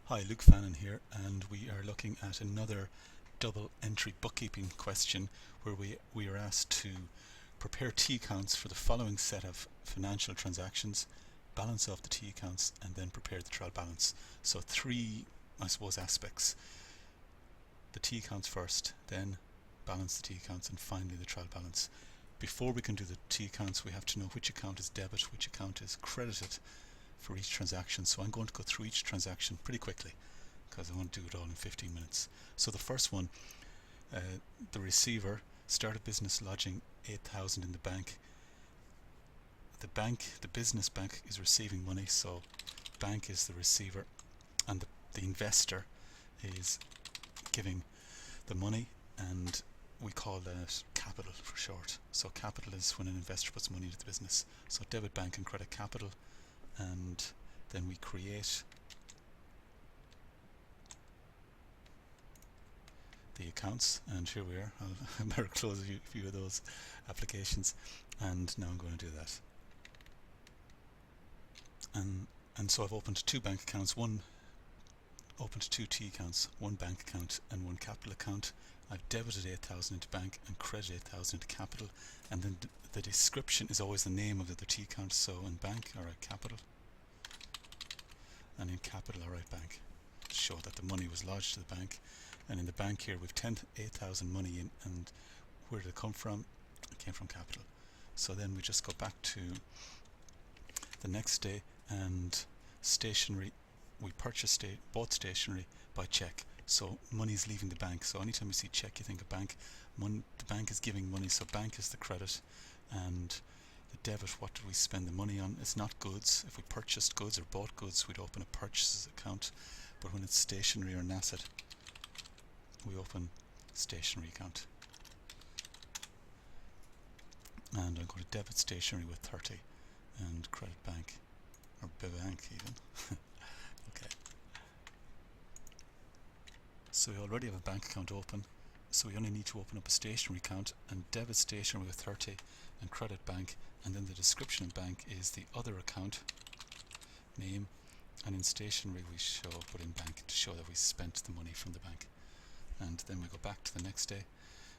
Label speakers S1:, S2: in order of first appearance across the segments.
S1: Hi, Luke Fannin here, and we are looking at another double entry bookkeeping question where we are asked to prepare T accounts for the following set of financial transactions, balance off the T accounts, and then prepare the trial balance. So three, I suppose, aspects. The T accounts first, then balance the T accounts, and finally the trial balance. Before we can do the T accounts, we have to know which account is debit, which account is credited for each transaction. So I'm going to go through each transaction pretty quickly because I want to do it all in 15 minutes. So the first one, the receiver started business lodging 8,000 in the bank. The business bank is receiving money, so bank is the receiver, and the investor is giving the money, and we call that capital for short. So capital is when an investor puts money into the business. So debit bank and credit capital, and then we create the accounts, and here we are. I better close a few of those applications, and now I'm going to do that. And so I've opened two bank accounts, opened two T accounts, one bank account and one capital account. I've debited 8,000 into bank and credited 8,000 into capital, and then the description is always the name of the T account. So in bank I write capital, and in capital I write bank, to show that the money was lodged to the bank. And in the bank here we've 8,000 money in, and where did it come from? It came from capital. So then we just go back to the next day, and stationery, we bought stationery by check. So money's leaving the bank. So anytime you see check, you think of bank. The bank is giving money, so bank is the credit, and the debit, what did we spend the money on? It's not goods. If we purchased goods or bought goods, we'd open a purchases account, but when it's stationery or an asset, we open stationery account. And I'm going to debit stationery with 30 and credit bank, or bank even. Okay. So we already have a bank account open, so we only need to open up a stationery account and debit stationery with 30 and credit bank, and then the description in bank is the other account name, and in stationery we put in bank to show that we spent the money from the bank. And then we go back to the next day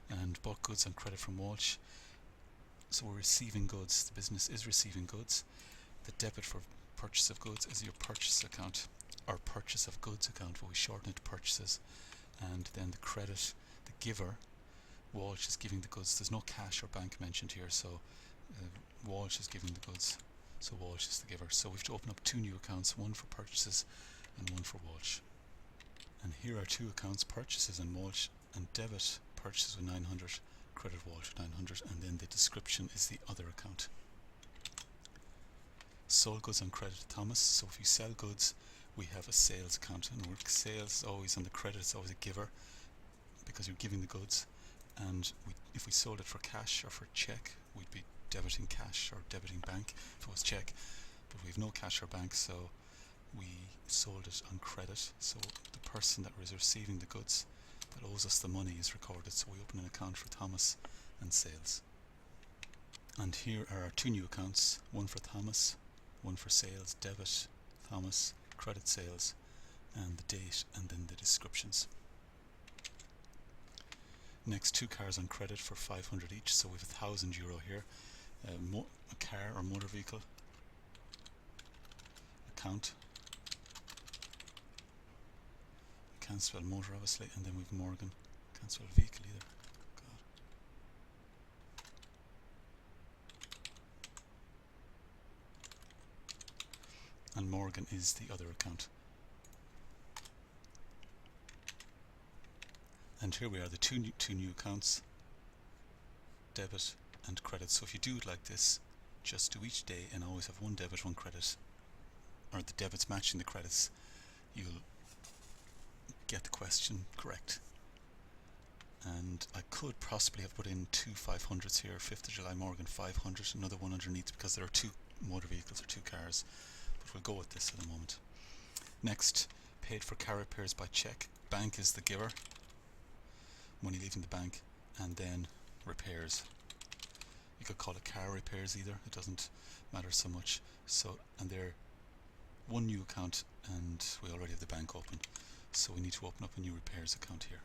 S1: and bought goods on credit from Walsh. So we're receiving goods, the business is receiving goods. The debit for purchase of goods is your purchase account, or purchase of goods account, but we shorten it to purchases. And then the credit, the giver, Walsh is giving the goods. There's no cash or bank mentioned here, so Walsh is giving the goods, so Walsh is the giver. So we have to open up two new accounts, one for purchases and one for Walsh. And here are two accounts, purchases and Walsh, and debit purchases with 900, credit Walsh with 900, and then the description is the other account. Sold goods on credit Thomas. So if you sell goods, we have a sales account, and sales is always on the credit, it's always a giver because you're giving the goods. And if we sold it for cash or for check, we'd be debiting cash or debiting bank if it was check, but we have no cash or bank, so we sold it on credit. So the person that was receiving the goods that owes us the money is recorded, so we open an account for Thomas and sales. And here are our two new accounts, one for Thomas, one for sales, debit Thomas, credit sales, and the date, and then the descriptions. Next, two cars on credit for 500 each, so we have €1,000 here. A car or motor vehicle account. We can't spell motor obviously, and then we've Morgan. Can't spell vehicle either. God. And Morgan is the other account. And here we are, the two new accounts, debit and credit. So if you do it like this, just do each day and always have one debit, one credit, or the debits matching the credits, you'll get the question correct. And I could possibly have put in two 500s here, 5th of July Morgan 500, another one underneath because there are two motor vehicles or two cars, but we'll go with this at the moment. Next, paid for car repairs by check. Bank is the giver, money leaving the bank, and then repairs. You could call it car repairs either, it doesn't matter so much. So, and they're one new account, and we already have the bank open, so we need to open up a new repairs account here.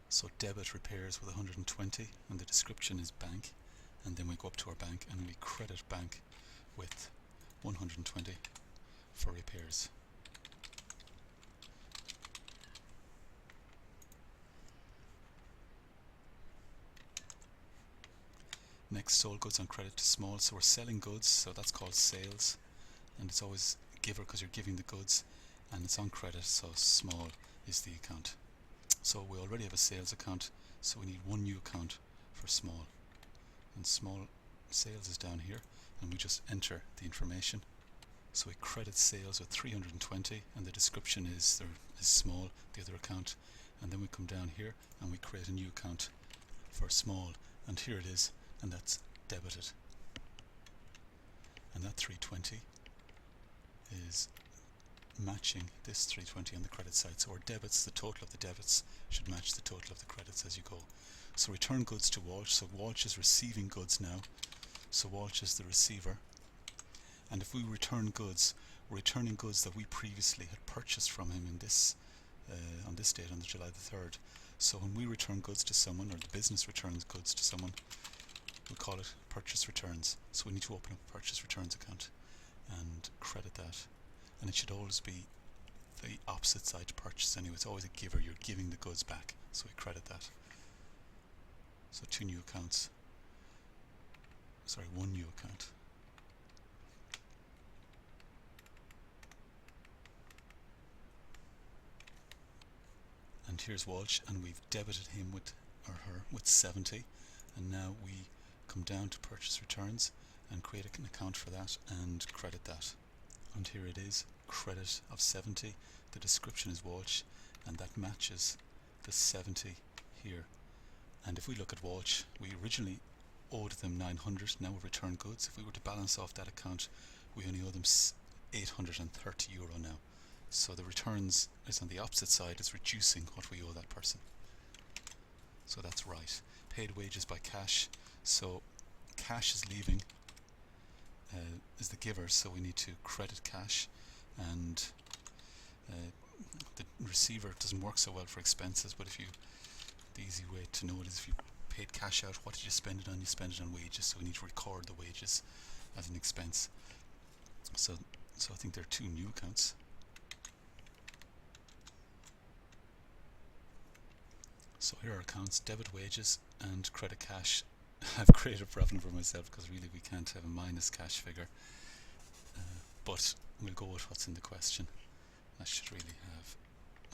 S1: So debit repairs with 120, and the description is bank, and then we go up to our bank and we credit bank with 120 for repairs. Next, sold goods on credit to small, so we're selling goods, so that's called sales, and it's always giver because you're giving the goods, and it's on credit, so small is the account. So we already have a sales account, so we need one new account for small, and small sales is down here, and we just enter the information. So we credit sales with 320, and the description is there is small, the other account, and then we come down here and we create a new account for small, and here it is, and that's debited, and that 320 is matching this 320 on the credit side. So our debits, the total of the debits should match the total of the credits as you go. So return goods to Walsh, so Walsh is receiving goods now, so Walsh is the receiver, and if we return goods, we're returning goods that we previously had purchased from him in this on this date, on the July the 3rd. So when we return goods to someone, or the business returns goods to someone, we call it purchase returns. So we need to open up a purchase returns account and credit that, and it should always be the opposite side to purchase anyway. It's always a giver, you're giving the goods back, so we credit that. So two new accounts, sorry, one new account. And here's Walsh, and we've debited him with, or her, with 70, and now we come down to purchase returns and create an account for that and credit that. And here it is, credit of 70, the description is Walsh, and that matches the 70 here. And if we look at Walsh, we originally owed them 900, now we return goods. If we were to balance off that account, we only owe them 830 euro now. So the returns is on the opposite side, is reducing what we owe that person. So that's right. Paid wages by cash, so cash is leaving, is the giver, so we need to credit cash, and the receiver doesn't work so well for expenses, but the easy way to know it is if you paid cash out, what did you spend it on? You spend it on wages, so we need to record the wages as an expense. So I think there are two new accounts. So here are accounts, debit wages and credit cash. I've created a problem for myself because really we can't have a minus cash figure, but we'll go with what's in the question. I should really have,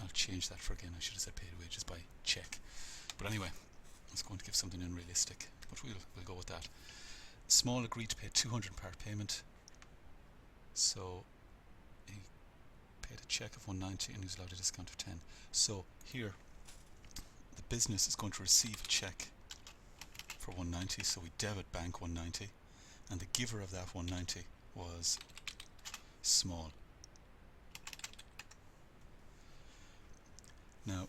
S1: I'll change that for again, I should have said paid wages by check. But anyway, I was going to give something unrealistic, but we'll go with that. Small agreed to pay 200 part payment, so he paid a check of 190 and he was allowed a discount of 10. So here the business is going to receive a check for 190, so we debit bank 190, and the giver of that 190 was small. Now,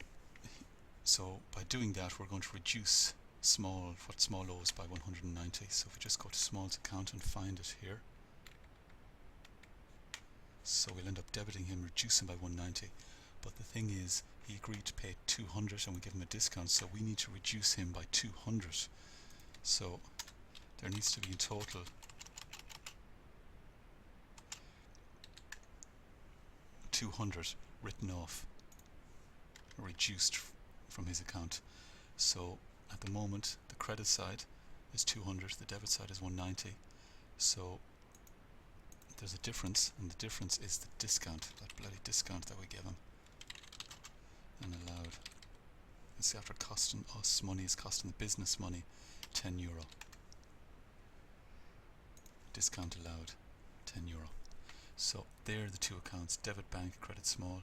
S1: so by doing that, we're going to reduce small, what small owes, by 190. So if we just go to small's account and find it here, so we'll end up debiting him, reducing by 190. But the thing is, he agreed to pay 200 and we give him a discount, so we need to reduce him by 200. So there needs to be in total 200 written off, reduced from his account. So at the moment the credit side is 200, the debit side is 190, so there's a difference, and the difference is the discount, that bloody discount that we give him and allowed. It's after costing us money, is costing the business money 10 euro. Discount allowed 10 euro. So there are the two accounts, debit bank, credit small,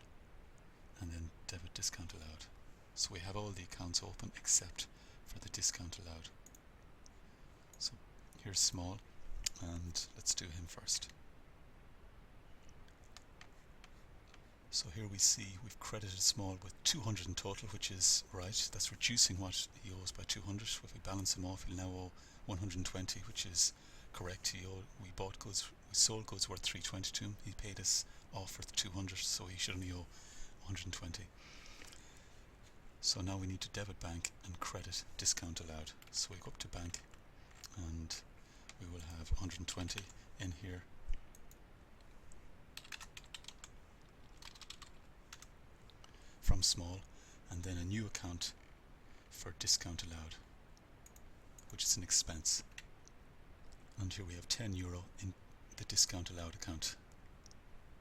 S1: and then debit discount allowed. So we have all the accounts open except for the discount allowed. So here's small, and let's do him first. So here we see we've credited small with 200 in total, which is right. That's reducing what he owes by 200. If we balance him off, he'll now owe 120, which is correct. We bought goods, we sold goods worth 320 to him. He paid us off worth 200, so he should only owe 120. So now we need to debit bank and credit discount allowed. So we go up to bank and we will have 120 in here. From small, and then a new account for discount allowed, which is an expense. And here we have €10 in the discount allowed account.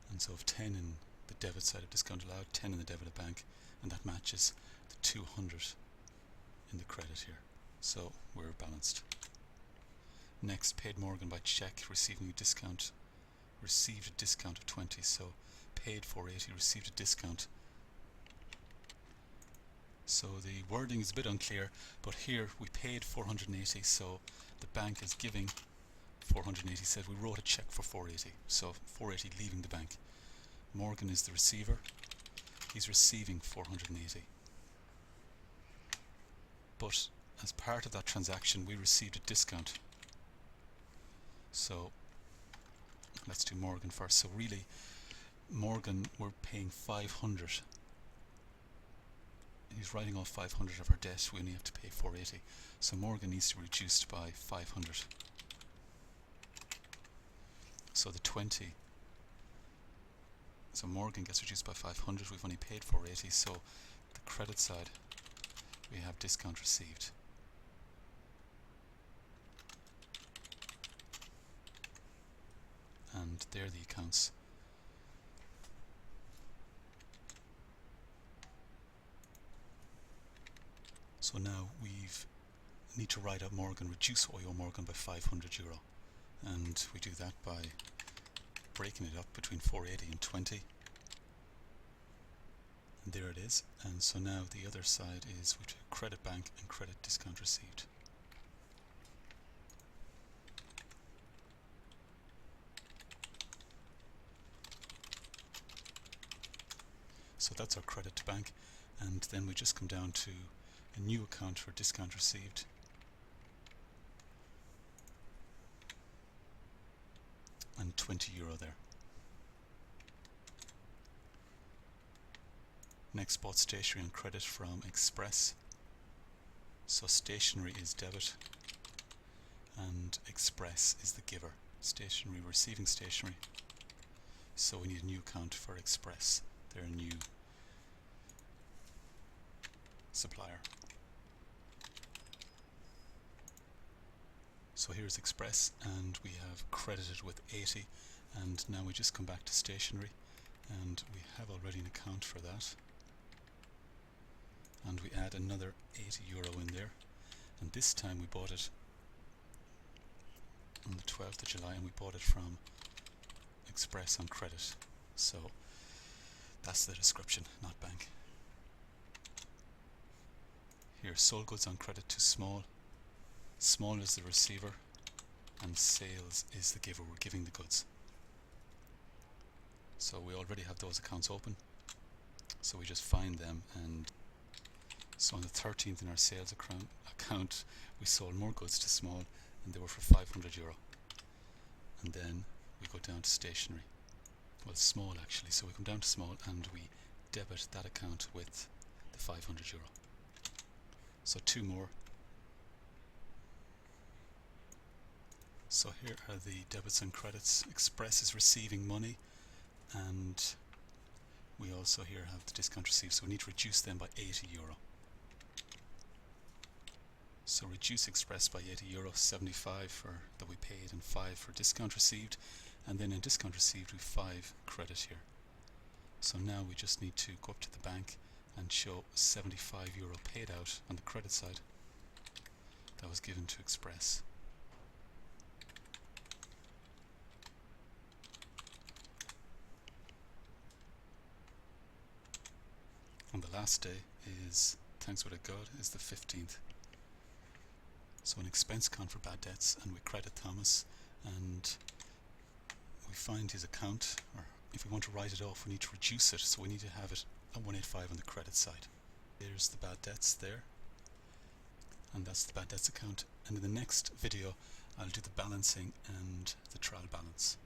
S1: And so of 10 in the debit side of discount allowed, 10 in the debit of bank, and that matches the 200 in the credit here. So we're balanced. Next, paid Morgan by check, receiving a discount, received a discount of 20, so paid 480, received a discount. So the wording is a bit unclear, but here we paid 480, so the bank is giving 480. Said we wrote a check for 480, so 480 leaving the bank. Morgan is the receiver, he's receiving 480. But as part of that transaction we received a discount. So let's do Morgan first. So really Morgan, we're paying 500. He's writing off 500 of our debt, we only have to pay 480. So Morgan needs to be reduced by 500. So the 20. So Morgan gets reduced by 500, we've only paid 480, so the credit side we have discount received. And there are the accounts. So now we need to write out Morgan, reduce what we owe Morgan by €500, and we do that by breaking it up between 480 and 20, and there it is. And so now the other side is we do credit bank and credit discount received. So that's our credit to bank, and then we just come down to a new account for discount received, and €20 there. Next, bought stationery on credit from Express. So stationery is debit and Express is the giver. Stationery, receiving stationery, so we need a new account for Express. They're a new supplier. So here's Express, and we have credited with 80, and now we just come back to stationery, and we have already an account for that, and we add another €80 in there, and this time we bought it on the 12th of July, and we bought it from Express on credit. So that's the description, not bank. Here, sold goods on credit to Small. Small is the receiver and Sales is the giver. We're giving the goods. So we already have those accounts open, so we just find them. And so on the 13th in our sales account we sold more goods to Small, and they were for €500. And then we go down to stationery, well, Small actually, so we come down to Small and we debit that account with the €500. So two more. So here are the debits and credits. Express is receiving money, and we also here have the discount received, so we need to reduce them by €80. So reduce Express by €80, 75 for that we paid and 5 for discount received, and then in discount received we 5 credit here. So now we just need to go up to the bank and show €75 paid out on the credit side that was given to Express. And the last day is, thanks be to God, is the 15th. So an expense account for bad debts, and we credit Thomas, and we find his account, or if we want to write it off we need to reduce it, so we need to have it at 185 on the credit side. There's the bad debts there, and that's the bad debts account, and in the next video I'll do the balancing and the trial balance.